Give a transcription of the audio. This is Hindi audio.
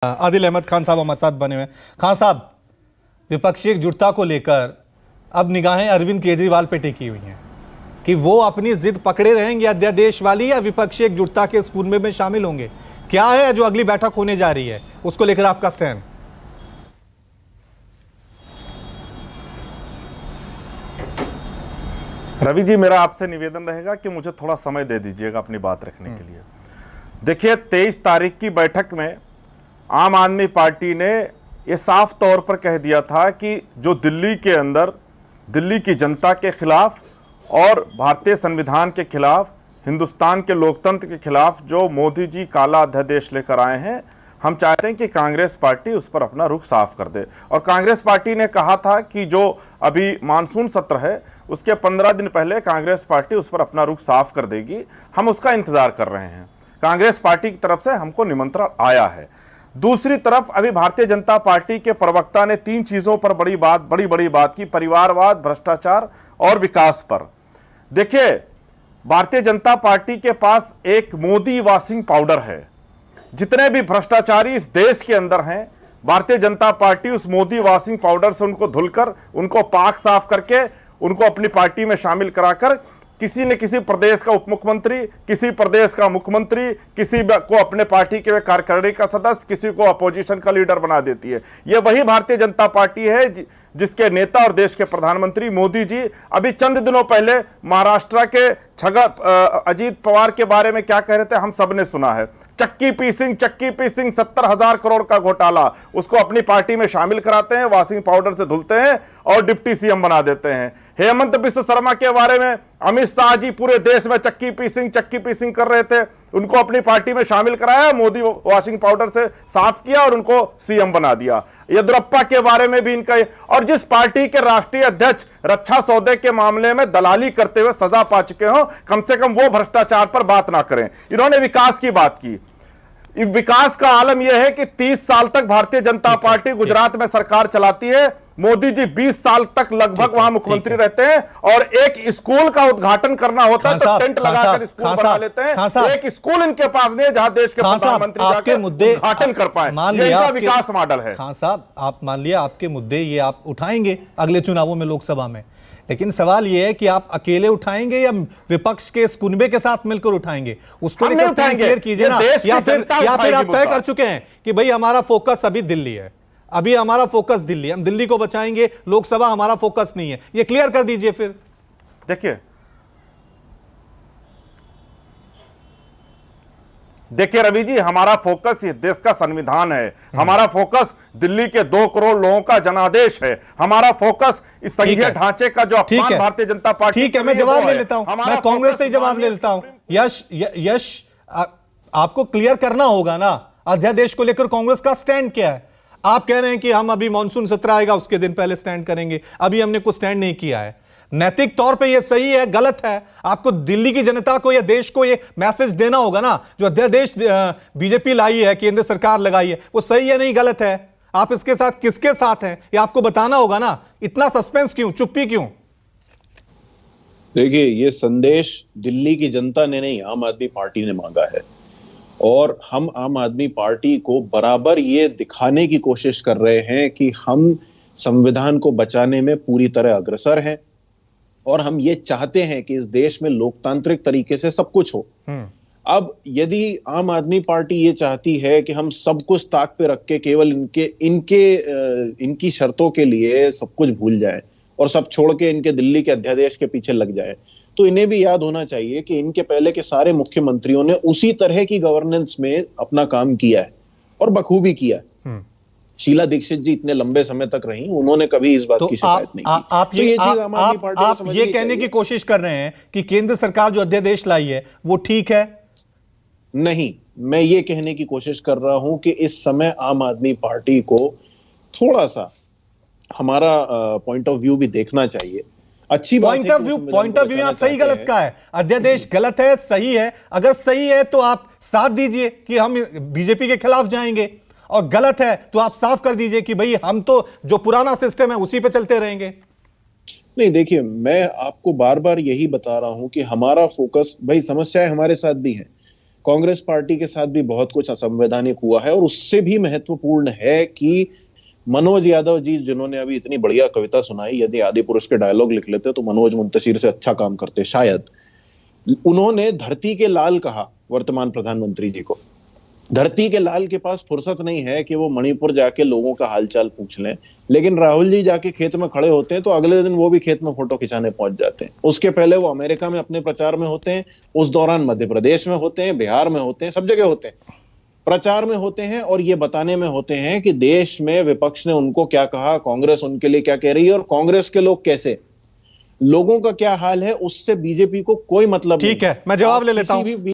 आदिल अहमद खान साहब हमारे साथ बने हुए हैं। खान साहब, विपक्षी एकजुटता को लेकर अब निगाहें अरविंद केजरीवाल पे टिकी हुई हैं कि वो अपनी जिद पकड़े रहेंगे अध्यादेश वाली, या विपक्षी एकजुटता के इस कुनबे में शामिल होंगे। क्या है जो अगली बैठक होने जा रही है, उसको लेकर आपका स्टैंड? रवि जी, मेरा आपसे निवेदन रहेगा कि मुझे थोड़ा समय दे दीजिएगा अपनी बात रखने के लिए। देखिए, 23 तारीख की बैठक में आम आदमी पार्टी ने यह साफ तौर पर कह दिया था कि जो दिल्ली के अंदर दिल्ली की जनता के खिलाफ और भारतीय संविधान के खिलाफ, हिंदुस्तान के लोकतंत्र के खिलाफ जो मोदी जी काला अध्यादेश लेकर आए हैं, हम चाहते हैं कि कांग्रेस पार्टी उस पर अपना रुख साफ कर दे। और कांग्रेस पार्टी ने कहा था कि जो अभी मानसून सत्र है उसके 15 दिन पहले कांग्रेस पार्टी उस पर अपना रुख साफ कर देगी। हम उसका इंतजार कर रहे हैं। कांग्रेस पार्टी की तरफ से हमको निमंत्रण आया है। दूसरी तरफ अभी भारतीय जनता पार्टी के प्रवक्ता ने 3 चीजों पर बड़ी बड़ी बात की, परिवारवाद, भ्रष्टाचार और विकास पर। देखिए, भारतीय जनता पार्टी के पास एक मोदी वॉशिंग पाउडर है। जितने भी भ्रष्टाचारी इस देश के अंदर हैं, भारतीय जनता पार्टी उस मोदी वॉशिंग पाउडर से उनको धुलकर, उनको पाक साफ करके, उनको अपनी पार्टी में शामिल कराकर किसी न किसी प्रदेश का उप मुख्यमंत्री, किसी प्रदेश का मुख्यमंत्री, किसी को अपने पार्टी के कार्यकारिणी का सदस्य, किसी को अपोजिशन का लीडर बना देती है। यह वही भारतीय जनता पार्टी है जिसके नेता और देश के प्रधानमंत्री मोदी जी अभी चंद दिनों पहले महाराष्ट्र के अजीत पवार के बारे में क्या कह रहे थे, हम सब ने सुना है। चक्की पीसिंग 70,000 करोड़ का घोटाला, उसको अपनी पार्टी में शामिल कराते हैं, वॉशिंग पाउडर से धुलते हैं और डिप्टी सीएम बना देते हैं। हेमंत बिस्व शर्मा के बारे में अमित शाह जी पूरे देश में चक्की पीसिंग कर रहे थे, उनको अपनी पार्टी में शामिल कराया, मोदी वॉशिंग पाउडर से साफ किया और उनको सीएम बना दिया। येदियुरप्पा के बारे में भी इनका, और जिस पार्टी के राष्ट्रीय अध्यक्ष रक्षा सौदे के मामले में दलाली करते हुए सजा पा चुके हो, कम से कम वो भ्रष्टाचार पर बात ना करें। इन्होंने विकास की बात की। विकास का आलम यह है कि 30 साल तक भारतीय जनता पार्टी गुजरात में सरकार चलाती है। मोदी जी 20 साल तक लगभग वहां मुख्यमंत्री रहते हैं, और एक स्कूल का उद्घाटन करना होता है तो टेंट लगाकर स्कूल बना लेते हैं। एक स्कूल इनके पास नहीं है जहां देश के प्रधानमंत्री जाकर उद्घाटन कर पाए। ये इनका विकास मॉडल है। खान साहब, आप मान लिया आपके मुद्दे ये आप उठाएंगे अगले चुनावों में लोकसभा में, लेकिन सवाल यह है कि आप अकेले उठाएंगे या विपक्ष के इस कुनबे के साथ मिलकर उठाएंगे, उसको क्लियर कीजिए ना। या फिर आप तय कर चुके हैं कि भाई हमारा फोकस अभी दिल्ली है, अभी हमारा फोकस दिल्ली, हम दिल्ली को बचाएंगे, लोकसभा हमारा फोकस नहीं है, ये क्लियर कर दीजिए फिर। देखिए रवि जी, हमारा फोकस ये देश का संविधान है, हमारा फोकस दिल्ली के 2 करोड़ लोगों का जनादेश है, हमारा फोकस इस संघीय ढांचे का जो अपमान भारतीय जनता पार्टी। ठीक है, मैं जवाब ले लेता हूं, मैं कांग्रेस से जवाब ले लेता हूं। यश आपको क्लियर करना होगा ना, अध्यादेश को लेकर कांग्रेस का स्टैंड क्या है। आप कह रहे हैं कि हम अभी मानसून सत्र आएगा उसके दिन पहले स्टैंड करेंगे, अभी हमने कुछ स्टैंड नहीं किया है। नैतिक तौर पे ये सही है, गलत है? आपको दिल्ली की जनता को या देश को ये मैसेज देना होगा ना, जो अध्यादेश बीजेपी लाई है, केंद्र सरकार लगाई है, वो सही है नहीं गलत है? आप इसके साथ किसके साथ हैं ये आपको बताना होगा ना। इतना सस्पेंस क्यों, चुप्पी क्यों? देखिए, ये संदेश दिल्ली की जनता ने नहीं, आम आदमी पार्टी ने मांगा है, और हम आम आदमी पार्टी को बराबर ये दिखाने की कोशिश कर रहे हैं कि हम संविधान को बचाने में पूरी तरह अग्रसर हैं, और हम ये चाहते हैं कि इस देश में लोकतांत्रिक तरीके से सब कुछ हो। अब यदि आम आदमी पार्टी ये चाहती है कि हम सब कुछ ताक पे रख के केवल इनकी शर्तों के लिए सब कुछ भूल जाए और सब छोड़ के इनके दिल्ली के अध्यादेश के पीछे लग जाए, तो इन्हें भी याद होना चाहिए कि इनके पहले के सारे मुख्यमंत्रियों ने उसी तरह की गवर्नेंस में अपना काम किया है और बखूबी किया है। शीला दीक्षित जी इतने लंबे समय तक रही, उन्होंने कभी इस बात की शिकायत नहीं की। आप ये कहने की कोशिश कर रहे हैं कि केंद्र सरकार जो अध्यादेश लाई है वो ठीक है? नहीं, मैं ये कहने की कोशिश कर रहा हूं कि इस समय आम आदमी पार्टी को थोड़ा सा हमारा पॉइंट ऑफ व्यू भी देखना चाहिए। अच्छी पॉइंट ऑफ व्यू यहां सही गलत का है। अध्यादेश गलत है, सही है? अगर सही है तो आप साथ दीजिए कि हम बीजेपी के खिलाफ जाएंगे, और गलत है तो आप साफ कर दीजिए कि भाई हम तो जो पुराना सिस्टम है उसी पे चलते रहेंगे। नहीं, देखिए, मैं आपको बार बार यही बता रहा हूं कि हमारा फोकस, भाई समस्याएं हमारे साथ भी हैं, कांग्रेस पार्टी के साथ भी बहुत कुछ असंवैधानिक हुआ है, और उससे भी महत्वपूर्ण है कि मनोज यादव जी, जिन्होंने अभी इतनी बढ़िया कविता सुनाई, यदि आदि पुरुष के डायलॉग लिख लेते तो मनोज मुंतशिर से अच्छा काम करते शायद। उन्होंने धरती के लाल कहा वर्तमान प्रधानमंत्री जी को। धरती के लाल के पास फुर्सत नहीं है कि वो मणिपुर जाके लोगों का हालचाल पूछ लें, लेकिन राहुल जी जाके खेत में खड़े होते हैं तो अगले दिन वो भी खेत में फोटो खिंचाने पहुंच जाते हैं। उसके पहले वो अमेरिका में अपने प्रचार में होते हैं, उस दौरान मध्य प्रदेश में होते हैं, बिहार में होते हैं, सब जगह होते हैं, प्रचार में होते हैं, और ये बताने में होते हैं कि देश में विपक्ष ने उनको क्या कहा, कांग्रेस उनके लिए क्या कह रही है, और कांग्रेस के लोग कैसे, लोगों का क्या हाल है, उससे बीजेपी को कोई मतलब नहीं। ठीक है, मैं जवाब ले लेता हूं।